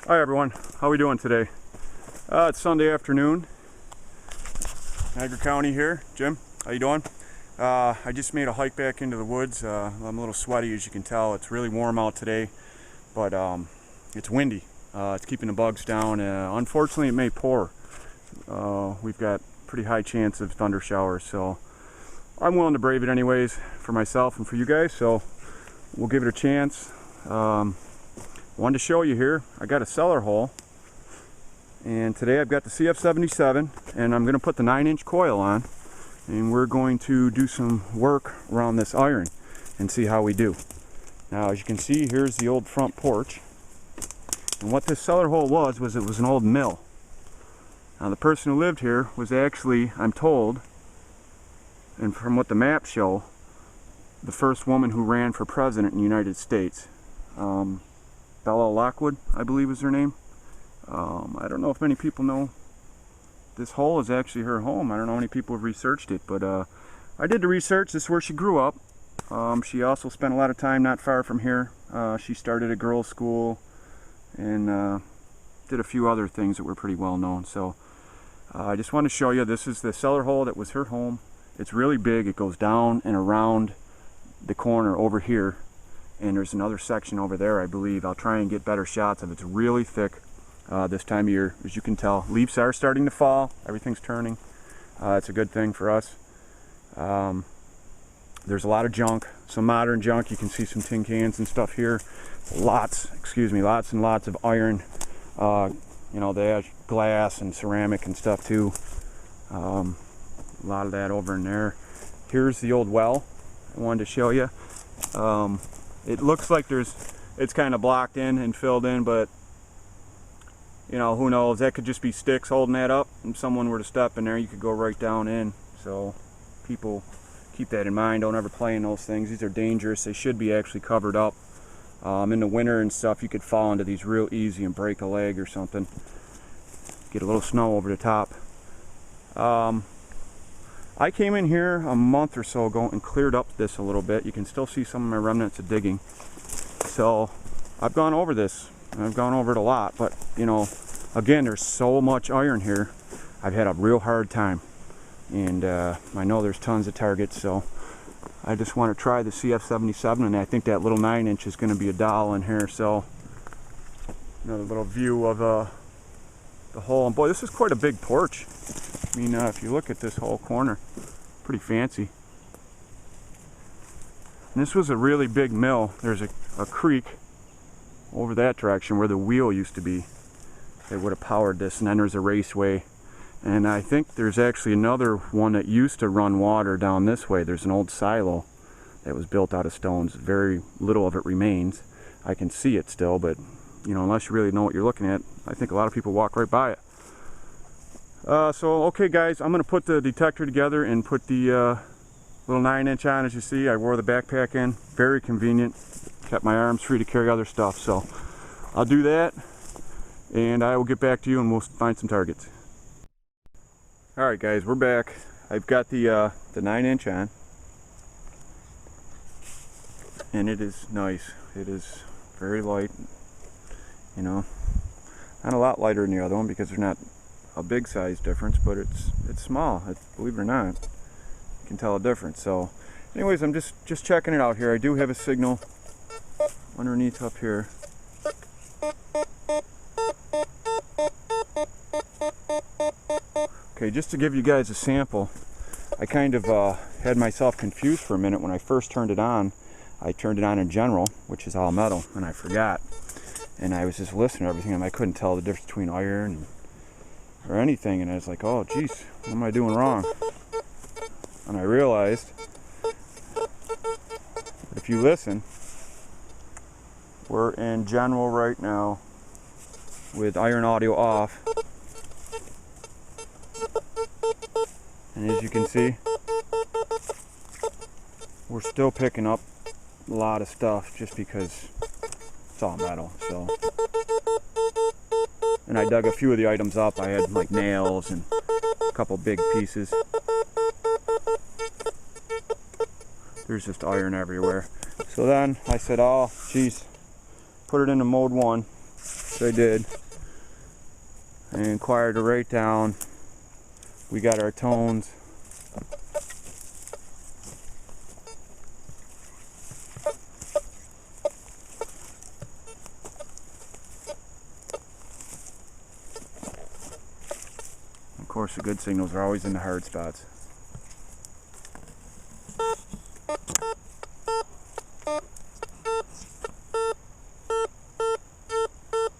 Hi everyone, how we doing today? It's Sunday afternoon, Niagara County here. Jim, how you doing? I just made a hike back into the woods. I'm a little sweaty, as you can tell. It's really warm out today, but it's windy. It's keeping the bugs down. Unfortunately, it may pour. We've got pretty high chance of thunder showers, so I'm willing to brave it anyways for myself and for you guys, so we'll give it a chance. Wanted to show you here, I got a cellar hole, and today I've got the CF77, and I'm going to put the 9-inch coil on, and we're going to do some work around this iron and see how we do. Now, as you can see, here's the old front porch, and what this cellar hole was it was an old mill. Now, the person who lived here was actually, I'm told, and from what the maps show, the first woman who ran for president in the United States. Bella Lockwood, I believe is her name. I don't know if many people know this hole is actually her home. I don't know how many people have researched it, but I did the research. This is where she grew up. She also spent a lot of time not far from here. She started a girls' school and did a few other things that were pretty well known. So I just want to show you, this is the cellar hole that was her home. It's really big. It goes down and around the corner over here. And there's another section over there, I believe. I'll try and get better shots of it. It's really thick this time of year, as you can tell. Leaves are starting to fall. Everything's turning. It's a good thing for us. There's a lot of junk, some modern junk. You can see some tin cans and stuff here. Lots and lots of iron. You know, they have glass and ceramic and stuff too. A lot of that over in there. Here's the old well I wanted to show you. It looks like it's kind of blocked in and filled in, but you know, who knows? That could just be sticks holding that up, and if someone were to step in there, you could go right down in. So people keep that in mind. Don't ever play in those things. These are dangerous. They should be actually covered up. In the winter and stuff, you could fall into these real easy and break a leg or something. Get a little snow over the top. I came in here a month or so ago and cleared up this a little bit. You can still see some of my remnants of digging. So I've gone over this. I've gone over it a lot, but you know, again, there's so much iron here. I've had a real hard time, and I know there's tons of targets, so I just want to try the CF77, and I think that little 9-inch is going to be a doll in here. So another little view of the hole, and boy, this is quite a big porch. I mean, if you look at this whole corner, pretty fancy. And this was a really big mill. There's a creek over that direction where the wheel used to be. They would have powered this, and then there's a raceway. And I think there's actually another one that used to run water down this way. There's an old silo that was built out of stones. Very little of it remains. I can see it still, but you know, unless you really know what you're looking at, I think a lot of people walk right by it. So okay guys, I'm going to put the detector together and put the little 9-inch on. As you see, I wore the backpack in. Very convenient. Kept my arms free to carry other stuff. So I'll do that, and I will get back to you and we'll find some targets. Alright guys, we're back. I've got the 9-inch on, and it is nice. It is very light, you know, not a lot lighter than the other one because there's not a big size difference, but it's small. Believe it or not, you can tell a difference. So anyways, I'm just checking it out here. I do have a signal underneath up here. Okay, just to give you guys a sample, I kind of had myself confused for a minute when I first turned it on. I turned it on in general, which is all metal, and I forgot. And I was just listening to everything, and I couldn't tell the difference between iron or anything, and I was like, oh geez, what am I doing wrong? And I realized that if you listen, we're in general right now with iron audio off, and as you can see, we're still picking up a lot of stuff just because it's all metal. So, and I dug a few of the items up. I had like nails and a couple big pieces. There's just iron everywhere. So then I said, oh geez, put it into mode 1. So I did. I inquired to write down. We got our tones. Of course, the good signals are always in the hard spots.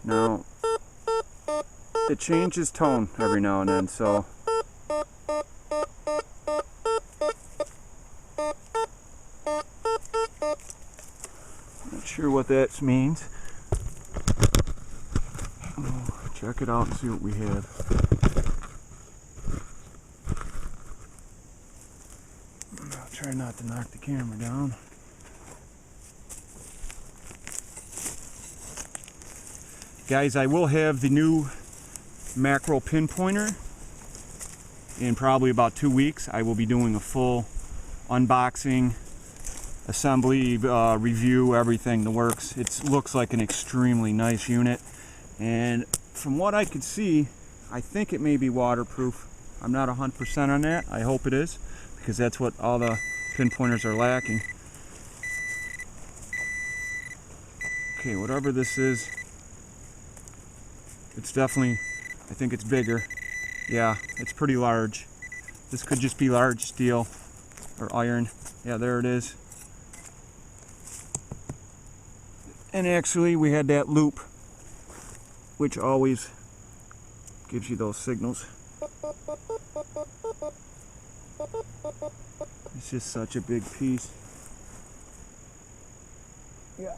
Now, it changes tone every now and then, so not sure what that means. Check it out and see what we have. I'll try not to knock the camera down. Guys, I will have the new Makro pinpointer in probably about 2 weeks. I will be doing a full unboxing, assembly, review, everything, the works. It looks like an extremely nice unit, and from what I could see, I think it may be waterproof. I'm not 100% on that. I hope it is, because that's what all the pinpointers are lacking. Okay, whatever this is, it's definitely, I think it's bigger. Yeah, it's pretty large. This could just be large steel or iron. Yeah, there it is. And actually we had that loop, which always gives you those signals. It's just such a big piece. Yeah.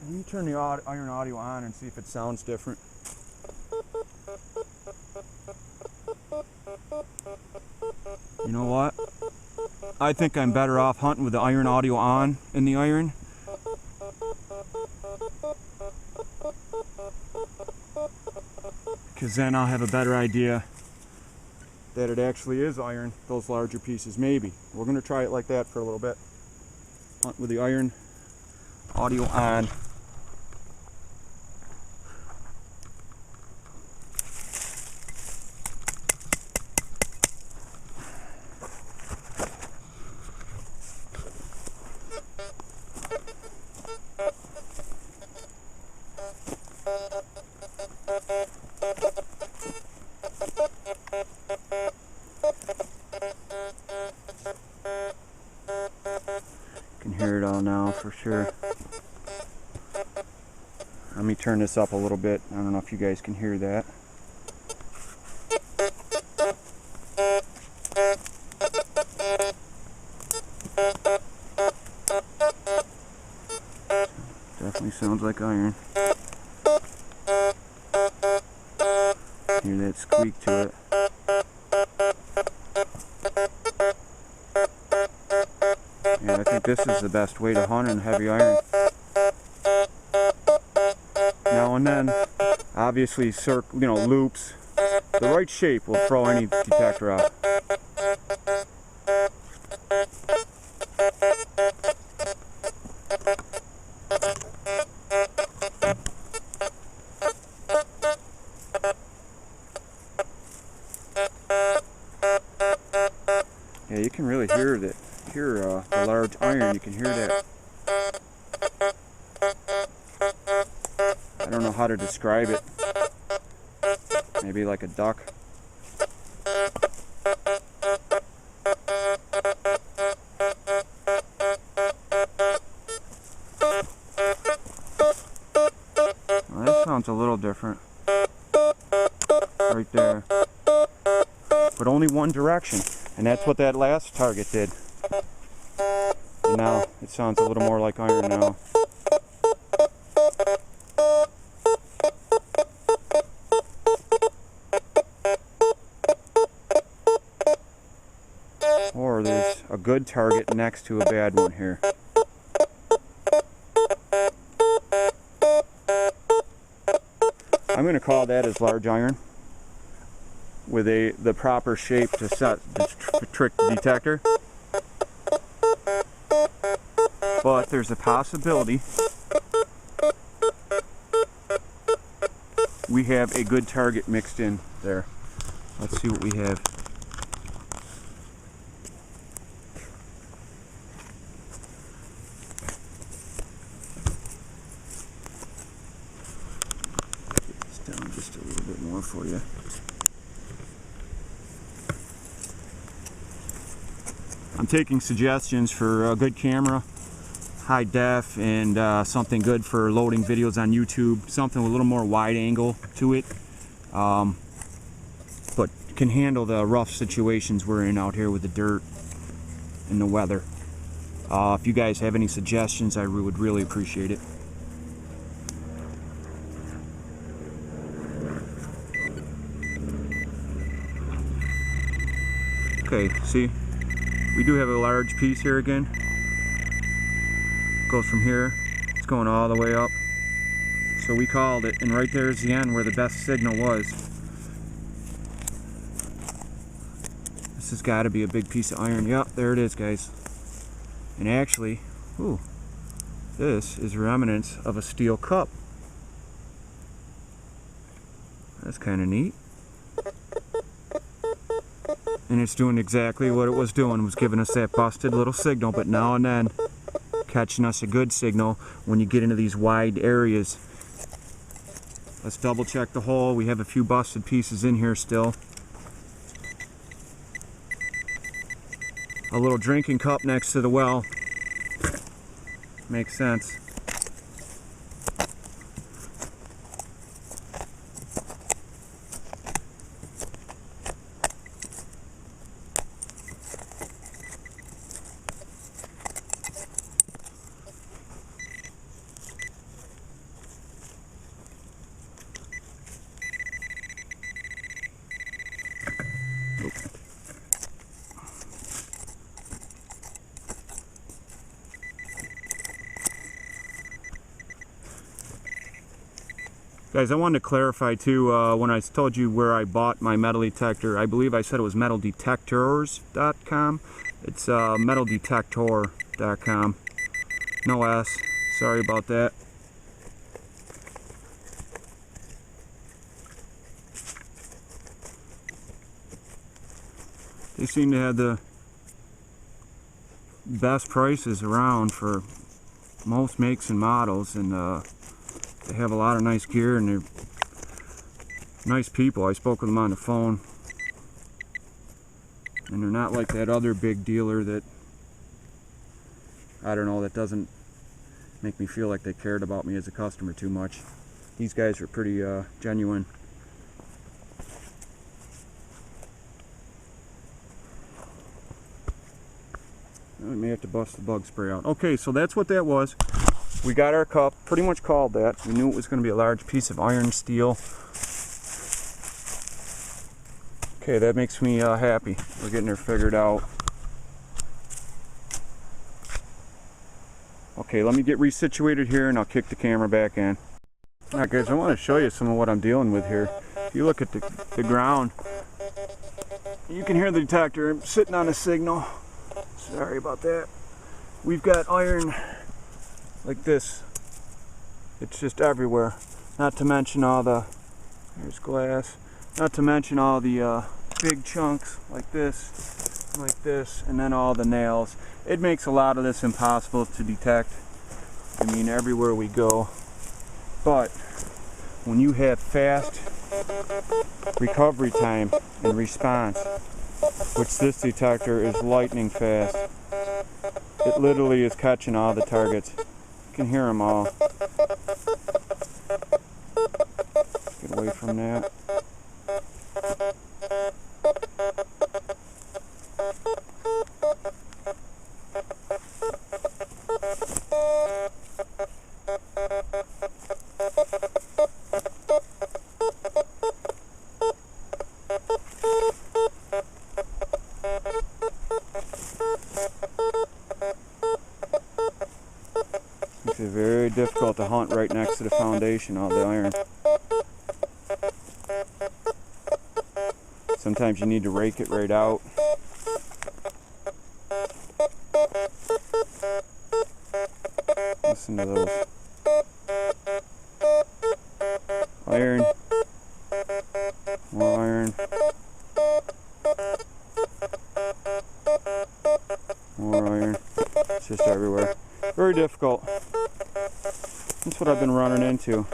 Let me turn the iron audio on and see if it sounds different. You know what? I think I'm better off hunting with the iron audio on in the iron. Because then I'll have a better idea that it actually is iron, those larger pieces, maybe. We're going to try it like that for a little bit. Hunt with the iron audio on. Can hear it all now for sure. Let me turn this up a little bit. I don't know if you guys can hear that. Definitely sounds like iron. Hear that squeak to it. Yeah, I think this is the best way to hunt in heavy iron. Now and then, obviously, loops. The right shape will throw any detector out. Yeah, you can really hear the large iron. You can hear that. I don't know how to describe it. Maybe like a duck. Well, that sounds a little different. Right there. But only one direction. And that's what that last target did. And now it sounds a little more like iron now. Or there's a good target next to a bad one here. I'm going to call that as large iron with the proper shape to set the trick detector. But there's a possibility we have a good target mixed in there. Let's see what we have. Get this down just a little bit more for you. I'm taking suggestions for a good camera, high def, and something good for loading videos on YouTube, something with a little more wide angle to it, but can handle the rough situations we're in out here with the dirt and the weather. If you guys have any suggestions, I would really appreciate it. Okay, see, we do have a large piece here again. Goes from here, it's going all the way up. So we called it, and right there is the end where the best signal was. This has got to be a big piece of iron. Yep, there it is, guys. And actually, ooh, this is remnants of a steel cup. That's kind of neat. And it's doing exactly what it was doing. It was giving us that busted little signal, but now and then catching us a good signal when you get into these wide areas. Let's double check the hole. We have a few busted pieces in here still. A little drinking cup next to the well. Makes sense. Guys, I wanted to clarify too, when I told you where I bought my metal detector, I believe I said it was metaldetectors.com. It's metaldetector.com. No S. Sorry about that. They seem to have the best prices around for most makes and models, and they have a lot of nice gear, and they're nice people. I spoke with them on the phone, and they're not like that other big dealer that, I don't know, that doesn't make me feel like they cared about me as a customer too much. These guys are pretty genuine. I may have to bust the bug spray out. Okay, so that's what that was. We got our cup, pretty much called that. We knew it was going to be a large piece of iron steel. Okay, that makes me happy. We're getting her figured out. Okay, let me get resituated here and I'll kick the camera back in. Alright guys, I want to show you some of what I'm dealing with here. If you look at the ground, you can hear the detector. I'm sitting on a signal. Sorry about that. We've got iron like this. It's just everywhere. Not to mention all the, there's glass, not to mention all the big chunks like this, and then all the nails. It makes a lot of this impossible to detect. I mean, everywhere we go. But when you have fast recovery time and response, which this detector is lightning fast, it literally is catching all the targets. You can hear them all. Get away from that. Makes it very difficult to hunt right next to the foundation of the iron. Sometimes you need to rake it right out. Listen to those. Iron It's just everywhere. Very difficult. That's what I've been running into.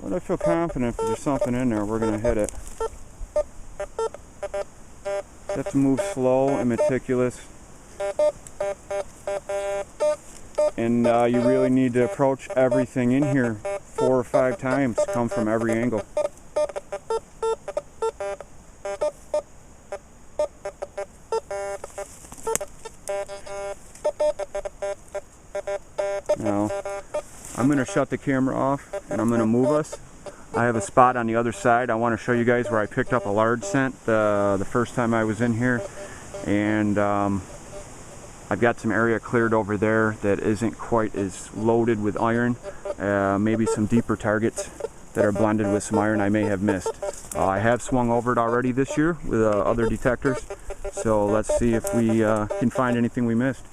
But I feel confident if there's something in there, we're going to hit it. You have to move slow and meticulous. And you really need to approach everything in here 4 or 5 times, come from every angle. Now, I'm going to shut the camera off and I'm going to move us. I have a spot on the other side. I want to show you guys where I picked up a large scent the first time I was in here. And I've got some area cleared over there that isn't quite as loaded with iron. Maybe some deeper targets that are blended with some iron I may have missed. I have swung over it already this year with other detectors. So let's see if we can find anything we missed.